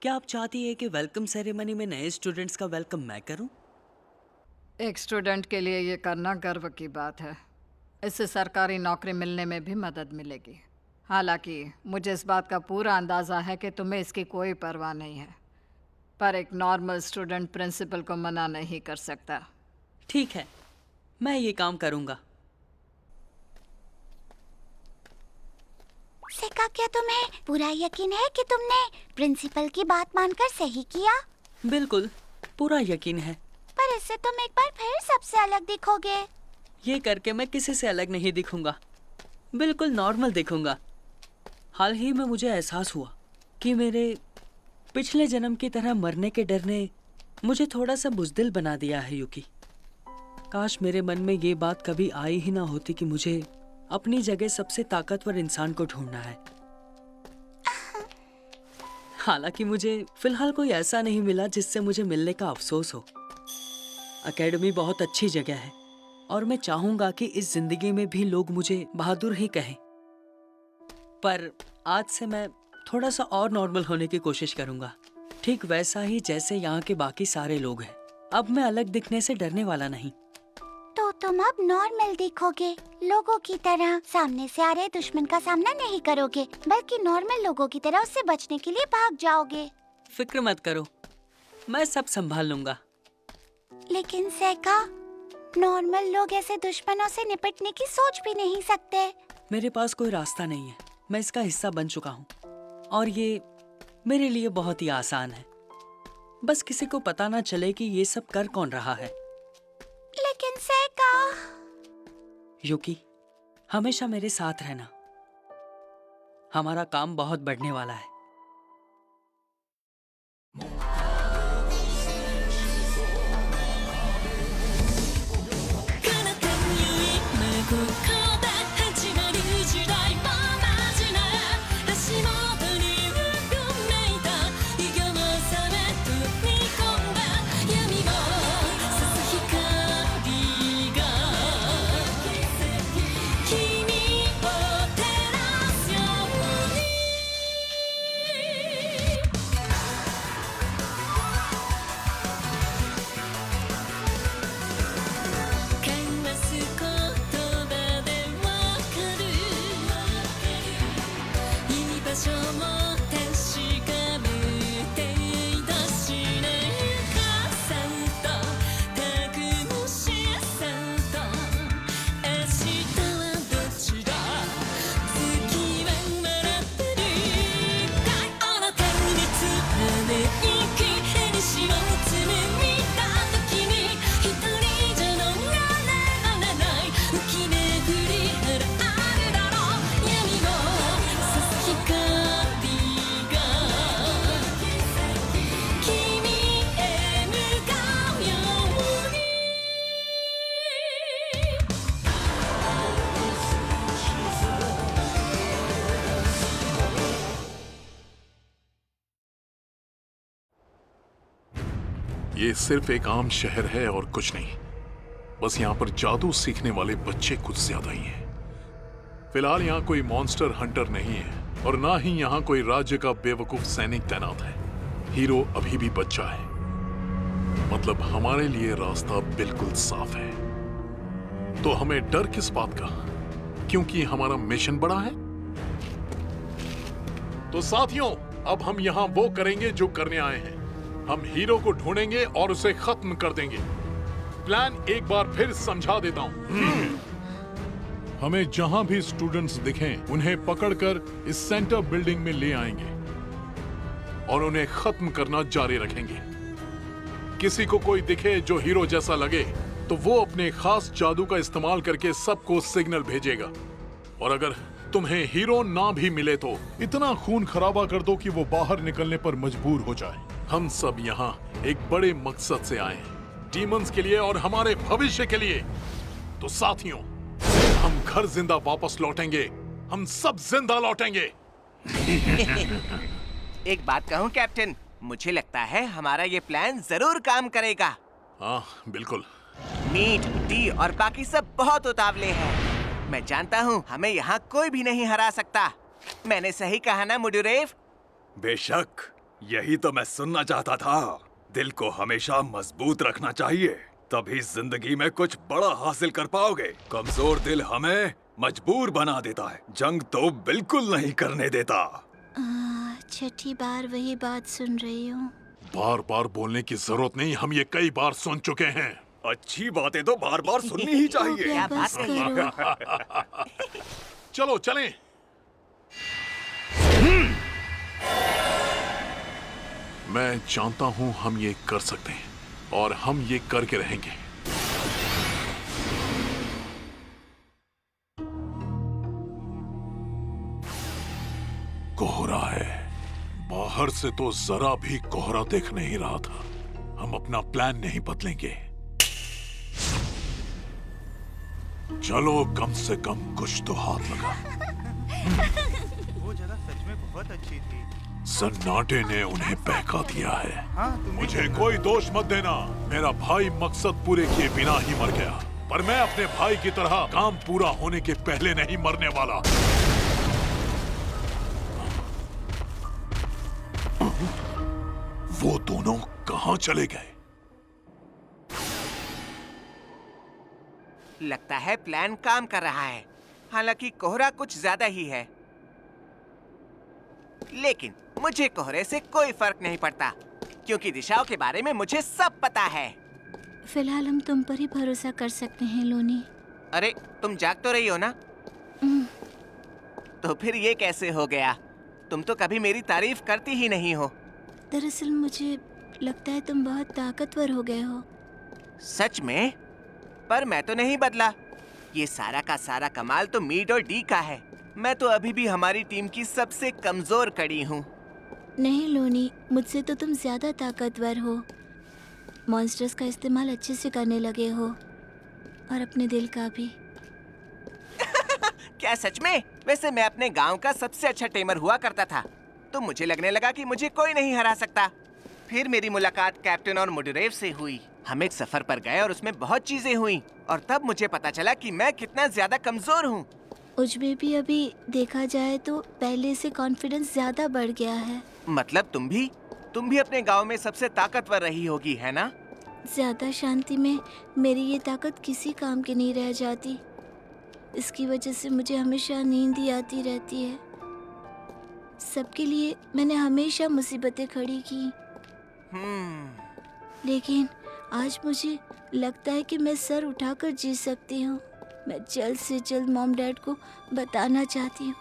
क्या आप चाहती है कि वेलकम सेरेमनी में नए स्टूडेंट्स का वेलकम मैं करूं? एक स्टूडेंट के लिए ये करना गर्व की बात है। इससे सरकारी नौकरी मिलने में भी मदद मिलेगी। हालांकि मुझे इस बात का पूरा अंदाज़ा है कि तुम्हें इसकी कोई परवाह नहीं है, पर एक नॉर्मल स्टूडेंट प्रिंसिपल को मना नहीं कर सकता। ठीक है, मैं ये काम करूंगा। सेका, क्या तुम्हें पूरा यकीन है कि तुमने प्रिंसिपल की बात मानकर सही किया? बिल्कुल, पूरा यकीन है। पर इससे तुम एक बार फिर सबसे अलग दिखोगे। ये करके मैं किसी से अलग नहीं दिखूंगा, बिल्कुल नॉर्मल दिखूंगा। हाल ही में मुझे एहसास हुआ कि मेरे पिछले जन्म की तरह मरने के डर ने मुझे थोड़ा सा बुज़दिल बना दिया है यूकी। काश मेरे मन में ये बात कभी आई ही ना होती कि मुझे अपनी जगह सबसे ताकतवर इंसान को ढूंढना है। हालांकि मुझे फिलहाल कोई ऐसा नहीं मिला जिससे मुझे मिलने का अफसोस हो। एकेडमी बहुत अच्छी जगह है और मैं चाहूंगा कि इस जिंदगी में भी लोग मुझे बहादुर ही कहें। पर आज से मैं थोड़ा सा और नॉर्मल होने की कोशिश करूंगा, ठीक वैसा ही जैसे यहाँ के बाकी सारे लोग हैं। अब मैं अलग दिखने से डरने वाला नहीं। तो तुम अब नॉर्मल दिखोगे, लोगों की तरह सामने से आ रहे दुश्मन का सामना नहीं करोगे, बल्कि नॉर्मल लोगों की तरह उससे बचने के लिए भाग जाओगे। फिक्र मत करो, मैं सब संभाल लूंगा। लेकिन सेका, नॉर्मल लोग ऐसे दुश्मनों से निपटने की सोच भी नहीं सकते। मेरे पास कोई रास्ता नहीं है, मैं इसका हिस्सा बन चुका हूँ और ये मेरे लिए बहुत ही आसान है। बस किसी को पता ना चले कि ये सब कर कौन रहा है। लेकिन सेका, यूकी, हमेशा मेरे साथ रहना। हमारा काम बहुत बढ़ने वाला है। ये सिर्फ एक आम शहर है और कुछ नहीं। बस यहाँ पर जादू सीखने वाले बच्चे कुछ ज्यादा ही हैं। फिलहाल यहाँ कोई मॉन्स्टर हंटर नहीं है और ना ही यहाँ कोई राज्य का बेवकूफ सैनिक तैनात है। हीरो अभी भी बच्चा है, मतलब हमारे लिए रास्ता बिल्कुल साफ है। तो हमें डर किस बात का, क्योंकि हमारा मिशन बड़ा है। तो साथियों, अब हम यहाँ वो करेंगे जो करने आए हैं। हम हीरो को ढूंढेंगे और उसे खत्म कर देंगे। प्लान एक बार फिर समझा देता हूं। हमें जहां भी स्टूडेंट्स दिखें, उन्हें पकड़कर इस सेंटर बिल्डिंग में ले आएंगे और उन्हें खत्म करना जारी रखेंगे। किसी को कोई दिखे जो हीरो जैसा लगे तो वो अपने खास जादू का इस्तेमाल करके सबको सिग्नल भेजेगा। और अगर तुम्हें हीरो ना भी मिले तो इतना खून खराबा कर दो कि वो बाहर निकलने पर मजबूर हो जाए। हम सब यहाँ एक बड़े मकसद से आए हैं, डीमंस के लिए और हमारे भविष्य के लिए। तो साथियों, हम घर जिंदा वापस लौटेंगे, हम सब जिंदा लौटेंगे। एक बात कहूँ कैप्टन, मुझे लगता है हमारा ये प्लान जरूर काम करेगा। हाँ बिल्कुल। मीट, टी और बाकी सब बहुत उतावले हैं। मैं जानता हूँ हमें यहाँ कोई भी नहीं हरा सकता। मैंने सही कहा ना मुडुरेव? बेशक, यही तो मैं सुनना चाहता था। दिल को हमेशा मजबूत रखना चाहिए, तभी जिंदगी में कुछ बड़ा हासिल कर पाओगे। कमजोर दिल हमें मजबूर बना देता है, जंग तो बिल्कुल नहीं करने देता। छठी बार वही बात सुन रही हूँ। बार बार बोलने की जरूरत नहीं, हम ये कई बार सुन चुके हैं। अच्छी बातें तो बार बार सुननी ही चाहिए। क्या बस बात कही। करो। चलो चलें। मैं जानता हूं हम ये कर सकते हैं और हम ये करके रहेंगे। कोहरा है, बाहर से तो जरा भी कोहरा दिख नहीं रहा था। हम अपना प्लान नहीं बदलेंगे। चलो कम से कम कुछ तो हाथ लगा। वो जगह सच में बहुत अच्छी थी। सन्नाटे ने उन्हें बहका दिया है। हाँ, तुम भी मुझे कहना। कोई दोष मत देना। मेरा भाई मकसद पूरे किए बिना ही मर गया, पर मैं अपने भाई की तरह काम पूरा होने के पहले नहीं मरने वाला। वो दोनों कहां चले गए? लगता है प्लान काम कर रहा है। हालांकि कोहरा कुछ ज्यादा ही है, लेकिन मुझे कोहरे से कोई फर्क नहीं पड़ता, क्योंकि दिशाओं के बारे में मुझे सब पता है। फिलहाल हम तुम पर ही भरोसा कर सकते हैं लोनी। अरे तुम जाग तो रही हो ना? तो फिर ये कैसे हो गया? तुम तो कभी मेरी तारीफ करती ही नहीं हो। दरअसल मुझे लगता है तुम बहुत ताकतवर हो गए हो। सच में? पर मैं तो नहीं बदला। ये सारा का सारा कमाल तो मीट और डी का है। मैं तो अभी भी हमारी टीम की सबसे कमजोर कड़ी हूँ। नहीं लोनी, मुझसे तो तुम ज्यादा ताकतवर हो। मॉन्स्टर्स का इस्तेमाल अच्छे से करने लगे हो, और अपने दिल का भी। क्या सच में? वैसे मैं अपने गांव का सबसे अच्छा टेमर हुआ करता था, तो मुझे लगने लगा कि मुझे कोई नहीं हरा सकता। फिर मेरी मुलाकात कैप्टन और मुडरेव से हुई। हम एक सफर पर गए और उसमें बहुत चीजें हुई, और तब मुझे पता चला कि मैं कितना ज्यादा कमजोर हूँ। मुझमें भी अभी देखा जाए तो पहले से कॉन्फिडेंस ज्यादा बढ़ गया है। मतलब तुम भी अपने गांव में सबसे ताकतवर रही होगी, है ना? ज्यादा शांति में मेरी ये ताकत किसी काम की नहीं रह जाती। इसकी वजह से मुझे हमेशा नींद ही आती रहती है। सबके लिए मैंने हमेशा मुसीबतें खड़ी की, लेकिन आज मुझे लगता है कि मैं सर उठाकर जी सकती हूँ। मैं जल्द से जल्द मॉम डैड को बताना चाहती हूँ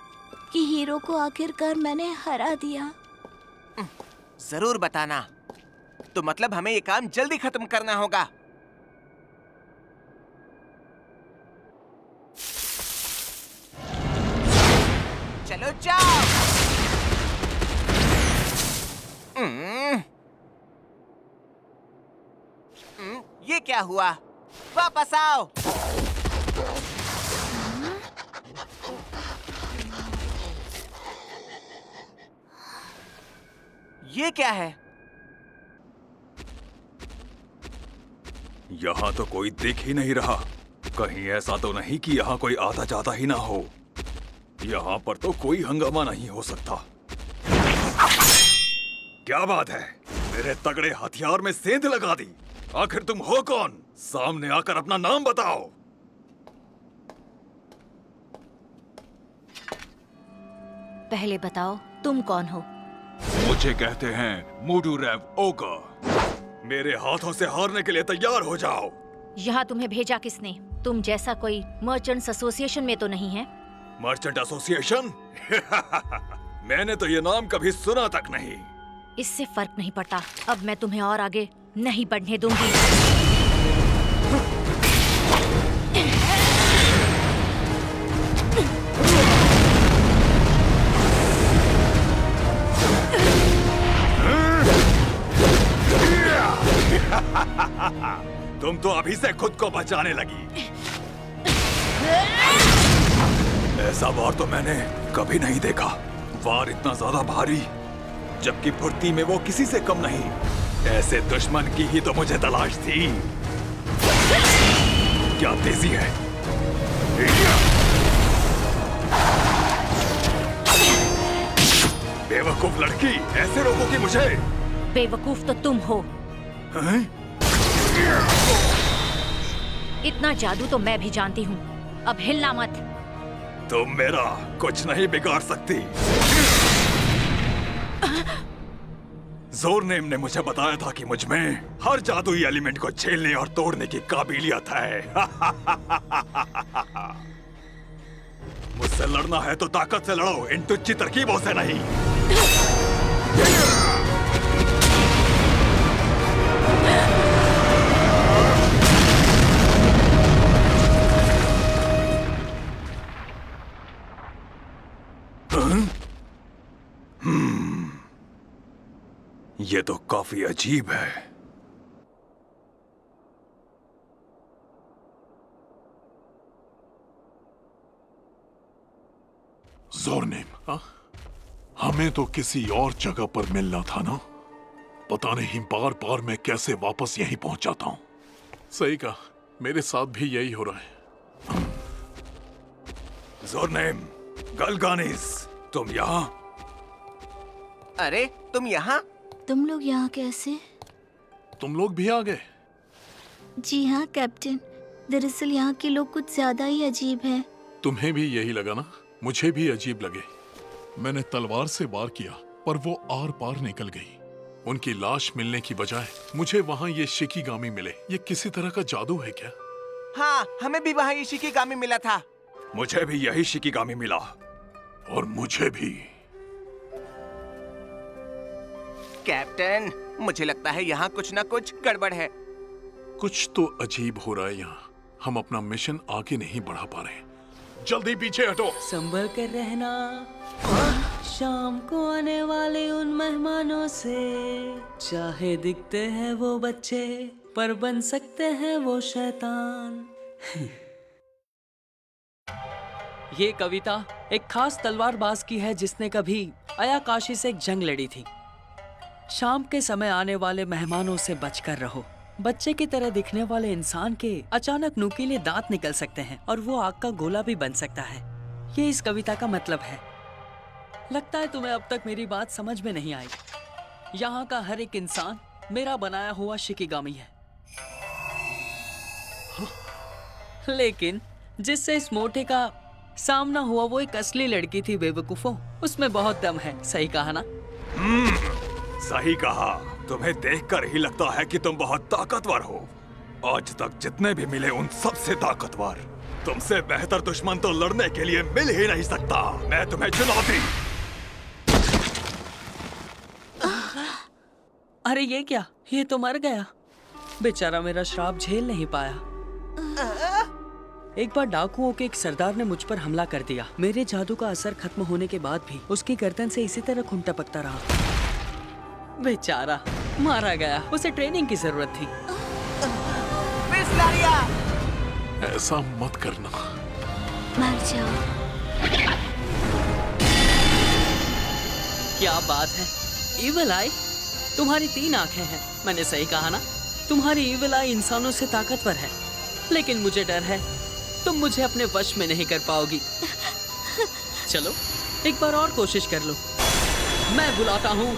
कि हीरो को आखिरकार मैंने हरा दिया। जरूर बताना। तो मतलब हमें ये काम जल्दी खत्म करना होगा। चलो जाओ। ये क्या हुआ? वापस आओ। ये क्या है? यहाँ तो कोई दिख ही नहीं रहा। कहीं ऐसा तो नहीं कि यहाँ कोई आता जाता ही ना हो। यहाँ पर तो कोई हंगामा नहीं हो सकता। क्या बात है? मेरे तगड़े हथियार में सेंध लगा दी। आखिर तुम हो कौन? सामने आकर अपना नाम बताओ। पहले बताओ तुम कौन हो? मुझे कहते हैं मुडुरेव ओगर। मेरे हाथों से हारने के लिए तैयार हो जाओ। यहाँ तुम्हें भेजा किसने? तुम जैसा कोई मर्चेंट्स एसोसिएशन में तो नहीं है? Merchant association? मैंने तो ये नाम कभी सुना तक नहीं। इससे फर्क नहीं पड़ता। अब मैं तुम्हें और आगे नहीं बढ़ने दूंगी। तुम तो अभी से खुद को बचाने लगी। ऐसा वार तो मैंने कभी नहीं देखा। वार इतना ज्यादा भारी, जबकि फुर्ती में वो किसी से कम नहीं। ऐसे दुश्मन की ही तो मुझे तलाश थी। क्या तेजी है! बेवकूफ लड़की, ऐसे रोकोगी मुझे? बेवकूफ तो तुम हो। हैं? इतना जादू तो मैं भी जानती हूँ। अब हिलना मत। तुम मेरा कुछ नहीं बिगाड़ सकती। ज़ोरनेम ने मुझे बताया था कि मुझ में हर जादुई एलिमेंट को झेलने और तोड़ने की काबिलियत है। मुझसे लड़ना है तो ताकत से लड़ो, इन तुच्छी तरकीबों से नहीं। ये तो काफी अजीब है। ज़ोरनेम, हमें तो किसी और जगह पर मिलना था ना। पता नहीं बार बार मैं कैसे वापस यहीं पहुंच जाता हूं। सही कहा, मेरे साथ भी यही हो रहा है। ज़ोरनेम, गलगानिस, तुम यहाँ? अरे तुम यहाँ? तुम लोग यहाँ कैसे? तुम लोग भी आ गए? जी हाँ कैप्टन, दरअसल यहाँ के लोग कुछ ज्यादा ही अजीब हैं। तुम्हें भी यही लगा ना? मुझे भी अजीब लगे। मैंने तलवार से वार किया पर वो आर पार निकल गई। उनकी लाश मिलने की बजाय मुझे वहाँ ये शिकीगामी मिले। ये किसी तरह का जादू है क्या? हाँ, हमें भी वहाँ ये शिकीगामी मिला था। मुझे भी यही शिकीगामी मिला। और मुझे भी। कैप्टन, मुझे लगता है यहाँ कुछ ना कुछ गड़बड़ है। कुछ तो अजीब हो रहा है यहाँ। हम अपना मिशन आगे नहीं बढ़ा पा रहे। जल्दी पीछे हटो। संभल कर रहना शाम को आने वाले उन मेहमानों से। चाहे दिखते हैं वो बच्चे पर बन सकते हैं वो शैतान। ये कविता एक खास तलवारबाज की है जिसने कभी अयाकाशी से एक जंग लड़ी थी। शाम के समय आने वाले मेहमानों से बचकर रहो। बच्चे की तरह दिखने वाले इंसान के अचानक नुकीले दांत निकल सकते हैं और वो आग का गोला भी बन सकता है। ये इस कविता का मतलब है। लगता है तुम्हें अब तक मेरी बात समझ में नहीं आई। यहाँ का हर एक इंसान मेरा बनाया हुआ शिकीगामी है। लेकिन जिससे इस मोटे का सामना हुआ वो एक असली लड़की थी बेवकूफों। उसमें बहुत दम है, सही कहा ना? सही कहा। तुम्हें देखकर ही लगता है कि तुम बहुत ताकतवर हो। आज तक जितने भी मिले उन सबसे ताकतवर। तुमसे बेहतर दुश्मन तो लड़ने के लिए मिल ही नहीं सकता। मैं तुम्हें चुनौती। अरे ये क्या? ये तो मर गया। बेचारा मेरा श्राप झेल नहीं पाया। एक बार डाकुओं के एक सरदार ने मुझ पर हमला कर दिया। मेरे जादू का असर खत्म होने के बाद भी उसकी गर्दन से इसी तरह खून टपकता रहा। बेचारा मारा गया। उसे ट्रेनिंग की जरूरत थी। ऐसा मत करना। मर जाओ। क्या बात है? ईविल आई? तुम्हारी 3 आंखें हैं। मैंने सही कहा ना? तुम्हारी ईविल आई इंसानों से ताकतवर है। लेकिन मुझे डर है तुम मुझे अपने वश में नहीं कर पाओगी। चलो एक बार और कोशिश कर लो। मैं बुलाता हूँ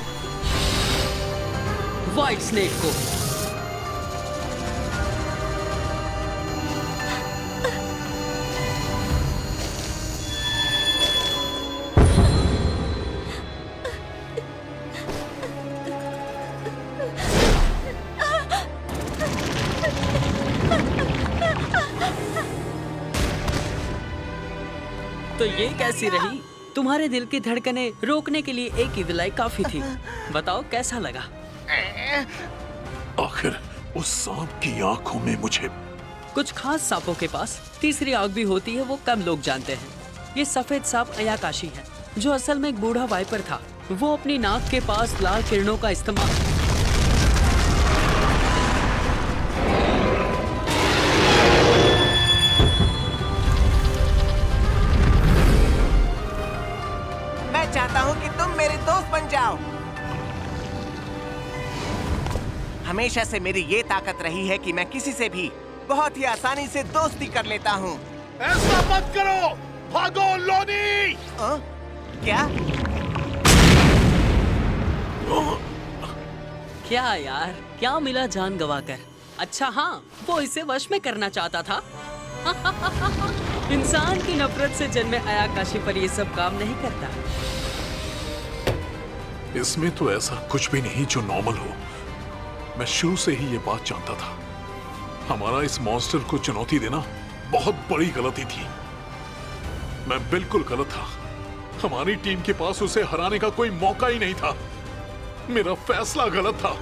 व्हाइट स्नेक को। तो ये कैसी रही? तुम्हारे दिल की धड़कनें रोकने के लिए एक ही विलाई काफी थी। बताओ कैसा लगा? आखिर उस सांप की आंखों में मुझे कुछ खास सांपों के पास तीसरी आंख भी होती है, वो कम लोग जानते हैं। ये सफेद सांप अयाकाशी है, जो असल में एक बूढ़ा वाइपर था। वो अपनी नाक के पास लाल किरणों का इस्तेमाल मैं चाहता हूँ कि तुम मेरे दोस्त बन जाओ। हमेशा से मेरी ये ताकत रही है कि मैं किसी से भी बहुत ही आसानी से दोस्ती कर लेता हूँ। ऐसा मत करो। भागो लोनी। क्या? क्या यार, क्या मिला जान गवाकर? अच्छा हाँ, वो इसे वश में करना चाहता था। इंसान की नफरत से जन्मे आयाकाशी पर ये सब काम नहीं करता। इसमें तो ऐसा कुछ भी नहीं जो नॉर्मल हो। मैं शुरू से ही ये बात जानता था। हमारा इस मॉन्स्टर को चुनौती देना बहुत बड़ी गलती थी। मैं बिल्कुल गलत था। हमारी टीम के पास उसे हराने का कोई मौका ही नहीं था। मेरा फैसला गलत था।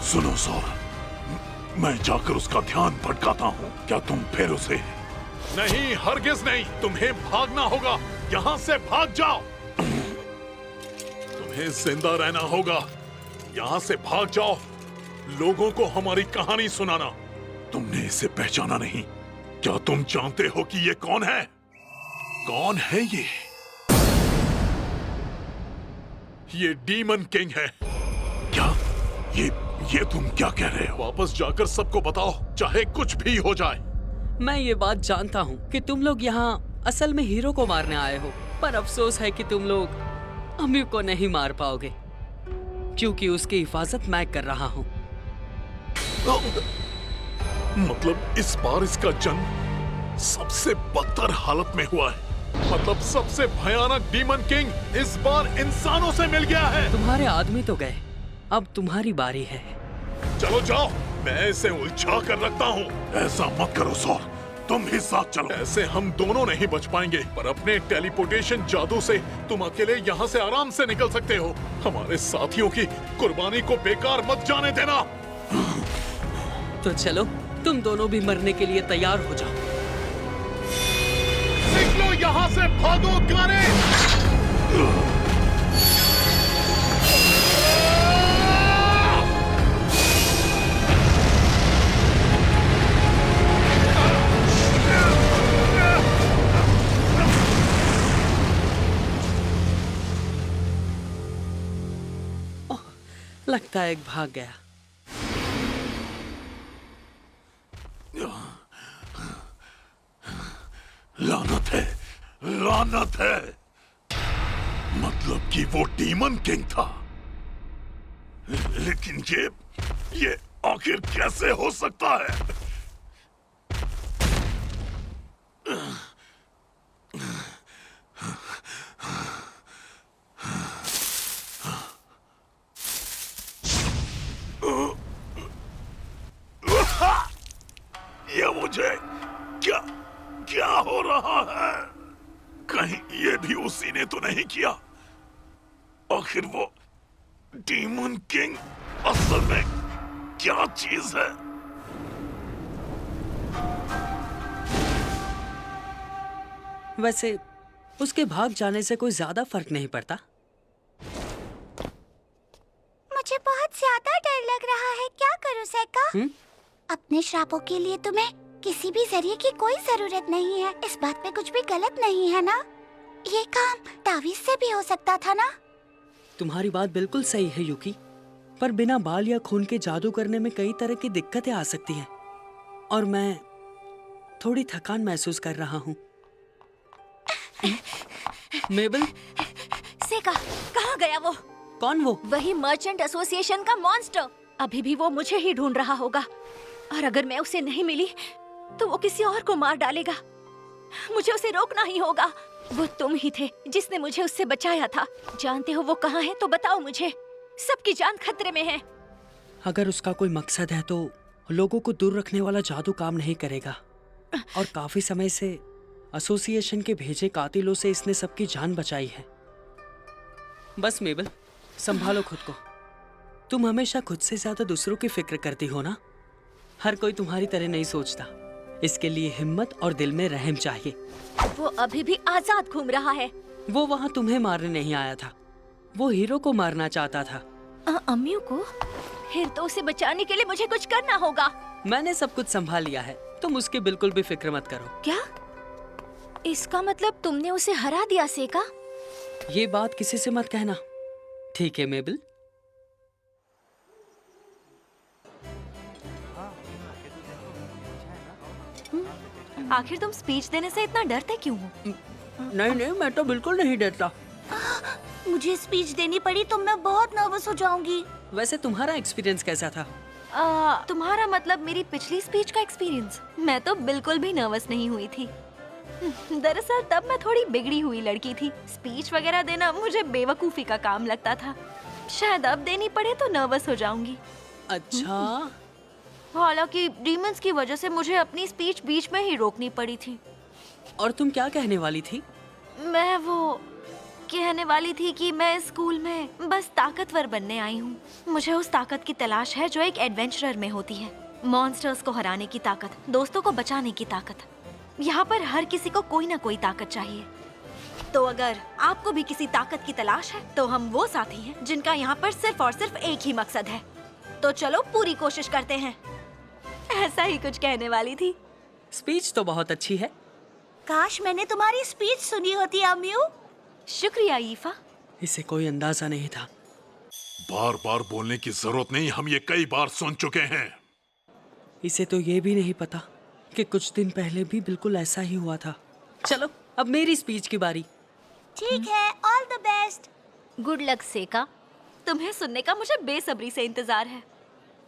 सुनो सौर, मैं जाकर उसका ध्यान भटकाता हूँ। क्या तुम फिर उसे? नहीं, हरगिज नहीं। तुम्हें भागना होगा। यहाँ से भाग जाओ। तुम्हें जिंदा रहना होगा। यहाँ से भाग जाओ। लोगों को हमारी कहानी सुनाना। तुमने इसे पहचाना नहीं। क्या तुम जानते हो कि ये कौन है? कौन है ये? ये डीमन किंग है। क्या? ये तुम क्या कह रहे हो? वापस जाकर सबको बताओ, चाहे कुछ भी हो जाए। मैं ये बात जानता हूँ कि तुम लोग यहाँ असल में हीरो को मारने आए हो, पर अफसोस है कि तुम लोग अम्मी को नहीं मार पाओगे, क्योंकि उसकी हिफाजत मैं कर रहा हूँ। मतलब इस बार इसका जन्म सबसे बदतर हालत में हुआ है। मतलब सबसे भयानक डीमन किंग इस बार इंसानों से मिल गया है। तुम्हारे आदमी तो गए, अब तुम्हारी बारी है। चलो जाओ, मैं इसे उलझा कर रखता हूँ। ऐसा मत करो सौर, तुम ही साथ चलो। ऐसे हम दोनों नहीं बच पाएंगे, पर अपने टेलीपोर्टेशन जादू से तुम अकेले यहाँ से आराम से निकल सकते हो। हमारे साथियों की कुर्बानी को बेकार मत जाने देना। तो चलो, तुम दोनों भी मरने के लिए तैयार हो जाओ। निकलो यहाँ से, भागो गाने। लगता है एक भाग गया। लानत है, लानत है। मतलब कि वो डीमन किंग था, लेकिन ये आखिर कैसे हो सकता है? ये मुझे क्या हो रहा है? कहीं ये भी उसी ने तो नहीं किया? आखिर वो डीमन किंग असल में क्या चीज है? वैसे उसके भाग जाने से कोई ज्यादा फर्क नहीं पड़ता। मुझे बहुत ज्यादा डर लग रहा है। क्या करूं सेका? अपने श्रापों के लिए तुम्हें किसी भी जरिए की कोई जरूरत नहीं है। इस बात पे कुछ भी गलत नहीं है ना? ये काम तावीज से भी हो सकता था ना? तुम्हारी बात बिल्कुल सही है यूकी, पर बिना बाल या खून के जादू करने में कई तरह की दिक्कतें आ सकती हैं, और मैं थोड़ी थकान महसूस कर रहा हूँ। मेबल, सेका, कहाँ गया वो? कौन वो? वही मर्चेंट एसोसिएशन का मॉन्स्टर। अभी भी वो मुझे ही ढूंढ रहा होगा, और अगर मैं उसे नहीं मिली तो वो किसी और को मार डालेगा। मुझे उसे रोकना ही होगा। वो तुम ही थे जिसने मुझे उससे बचाया था। जानते हो वो कहाँ है तो बताओ मुझे। सबकी जान खतरे में है। अगर उसका कोई मकसद है तो लोगों को दूर रखने वाला जादू काम नहीं करेगा, और काफी समय से एसोसिएशन के भेजे कातिलों से इसने सबकी जान बचाई है। बस मेबल, संभालो खुद को। तुम हमेशा खुद से ज्यादा दूसरों की फिक्र करती हो ना। हर कोई तुम्हारी तरह नहीं सोचता। इसके लिए हिम्मत और दिल में रहम चाहिए। वो अभी भी आजाद घूम रहा है। वो वहाँ तुम्हें मारने नहीं आया था, वो हीरो को मारना चाहता था। अम्मियों को? फिर तो उसे बचाने के लिए मुझे कुछ करना होगा। मैंने सब कुछ संभाल लिया है, तुम उसकी बिल्कुल भी फिक्र मत करो। क्या? इसका मतलब तुमने उसे हरा दिया सेका? ये बात किसी से मत कहना, ठीक है मेबल? आखिर तुम स्पीच देने से इतना डरते क्यों हो? नहीं, मैं तो बिल्कुल नहीं डरता। मुझे स्पीच देनी पड़ी तो मैं बहुत नर्वस हो जाऊंगी। वैसे तुम्हारा एक्सपीरियंस कैसा था? तुम्हारा मतलब मेरी पिछली स्पीच का एक्सपीरियंस? मैं तो बिल्कुल भी नर्वस नहीं हुई थी। दरअसल तब मैं थोड़ी बिगड़ी हुई लड़की थी। स्पीच वगैरह देना मुझे बेवकूफी का काम लगता था। शायद अब देनी पड़े तो नर्वस हो जाऊंगी। अच्छा, हालांकि डीमंस की वजह से मुझे अपनी स्पीच बीच में ही रोकनी पड़ी थी। और तुम क्या कहने वाली थी? मैं वो कहने वाली थी कि मैं इस स्कूल में बस ताकतवर बनने आई हूँ। मुझे उस ताकत की तलाश है जो एक एडवेंचरर में होती है। मॉन्स्टर्स को हराने की ताकत, दोस्तों को बचाने की ताकत। यहाँ पर हर किसी को कोई ना कोई ताकत चाहिए। तो अगर आपको भी किसी ताकत की तलाश है तो हम वो साथी हैं जिनका यहाँ पर सिर्फ और सिर्फ एक ही मकसद है। तो चलो पूरी कोशिश करते हैं। ऐसा ही कुछ कहने वाली थी। स्पीच तो बहुत अच्छी है। काश मैंने तुम्हारी स्पीच सुनी होती अम्यू। शुक्रिया ईफा। इसे कोई अंदाजा नहीं था। बार बार बोलने की जरूरत नहीं, हम ये कई बार सुन चुके हैं। इसे तो ये भी नहीं पता कि कुछ दिन पहले भी बिल्कुल ऐसा ही हुआ था। चलो अब मेरी स्पीच की बारी। ठीक है, all the best. Good luck सेका। तुम्हें सुनने का मुझे बेसब्री से इंतजार है।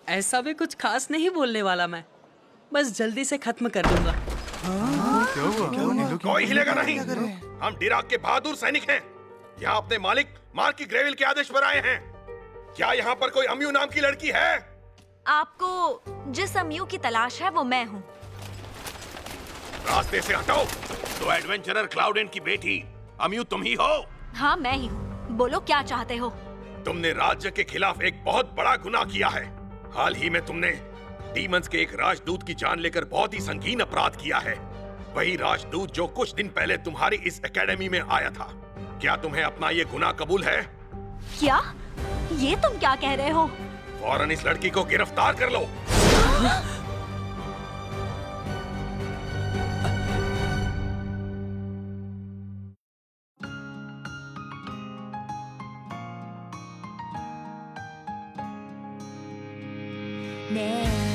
ऐसा भी कुछ खास नहीं बोलने वाला मैं, बस जल्दी से खत्म कर दूंगा। कोई हिलेगा नहीं। हम डिराक के बहादुर सैनिक हैं। यहाँ अपने मालिक मार्क की ग्रेविल के आदेश पर आए हैं। क्या यहाँ पर कोई अम्यू नाम की लड़की है? आपको जिस अम्यू की तलाश है वो मैं हूँ। रास्ते से हटो। तो एडवेंचरर क्लाउडेन की बेटी अम्यू तुम ही हो? हाँ मैं ही हूँ। बोलो क्या चाहते हो? तुमने राज्य के खिलाफ एक बहुत बड़ा गुनाह किया है। हाल ही में तुमने डीमंस के एक राजदूत की जान लेकर बहुत ही संगीन अपराध किया है। वही राजदूत जो कुछ दिन पहले तुम्हारी इस एकेडमी में आया था। क्या तुम्हें अपना ये गुनाह कबूल है? क्या? ये तुम क्या कह रहे हो? फौरन इस लड़की को गिरफ्तार कर लो। मैं